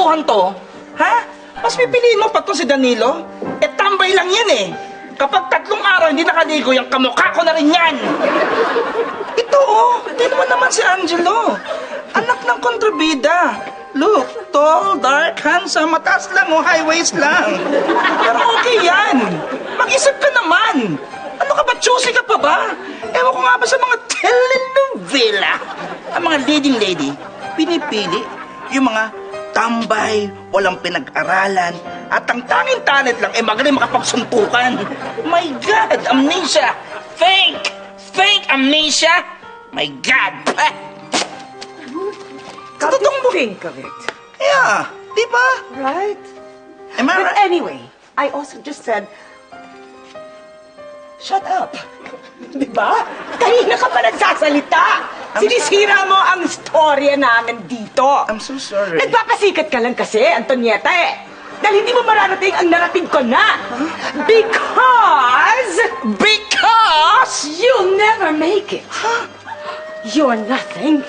kwentuhan to? Ha? Mas pipiliin mo pa to si Danilo? Tambay lang yan eh. Kapag 3 araw hindi nakaligo, yung kamukha ko na rin yan. Ito tingnan mo naman si Angelo. Anak ng kontrabida. Look, tall, dark, handsome, mataas lang high waist lang. Pero okay yan. Mag-isip ka naman. Ano ka ba, choosy ka pa ba? Ewan ko nga ba sa mga telenovela, ang mga leading lady, pinipili yung mga tambay, walang pinag-aralan, at ang tanging talent lang ay magaling makapagsuntukan. My God, amnesia! Fake! Fake amnesia! My God! Come to think of it. Yeah, di ba? Right? Am I But right? anyway, I also just said, shut up. Di ba? Kanina ka pa nagsasalita. Sinisira mo ang storya namin dito. I'm so sorry. Nagpapasikat ka lang kasi, Antonieta eh. Dahil hindi mo mararating ang narating ko na. Because you'll never make it. You're nothing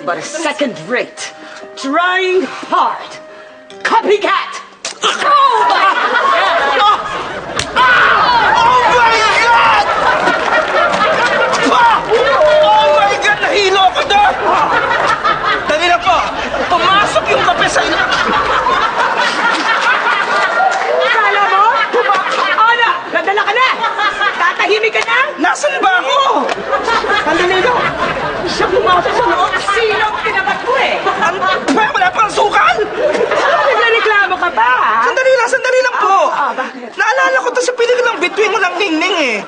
but a second-rate, trying hard, copycat. Oh my God! Oh my God! Nahilo ako doon! Dali na po! Pumasok yung kape sa ina! Kala mo? Ano? Nadala ka na? Tatahimik ka na? Nasaan ba ako? Sandali lang. Siya pumasok sa loob. Sino ang tinabat ko eh? Ano ba? Wala pang sukal? Nagreklamo ka ba? Sandali lang po. Bakit? Naalala ko to sa pelikulang Bituin Mo Lang Ningning eh.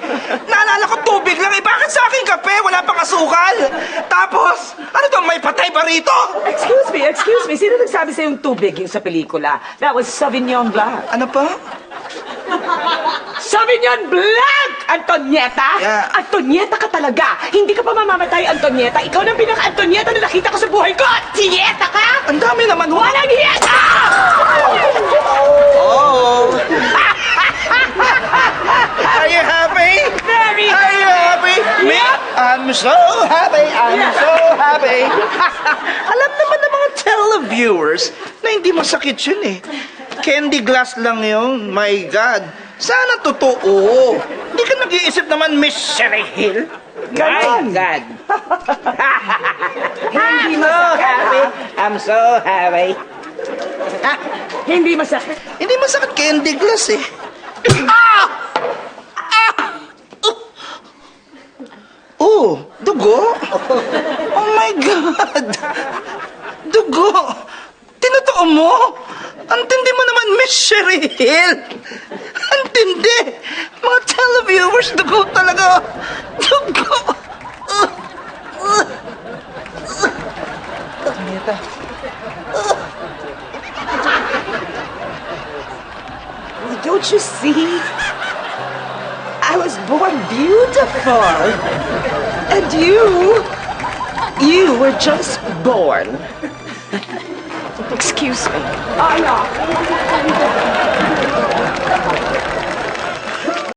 Naalala ko tubig lang eh. Bakit sa akin kape? Wala pang asukal. Tapos, ano to? May patay ba rito? Excuse me. Sino nagsabi sa yung tubig yung sa pelikula? That was Sauvignon Blanc. Ano pa? Sauvignon Blanc! Antonieta? Yeah. Antonieta ka talaga. Hindi ka pa mamamatay, Antonieta. Ikaw na pinaka-Antonieta na nakita ko sa buhay ko. Tieta ka? Ang dami naman. Walang hiyeta! Oh. Are you happy? Very Are you happy? Me? I'm so happy. I'm so happy. Alam naman ng mga televiewers na hindi masakit yun eh. Candy glass lang yun. My God. Sana totoo. Hindi ka nag-iisip naman, Miss Sherry Hill. Ganon. My God. Hindi I'm so happy. I'm so happy. Hindi masakit. Hindi masakit candy glass eh. Ah! Ah! Oh, dugo? Oh my God! Dugo! Tinotoo mo? Ang tindi mo naman, Miss Sherry Hill! Ang tindi! Mga televiewers, dugo talaga! Dugo! Tangita. Don't you see? I was born beautiful. And you were just born. Excuse me. Oh, no.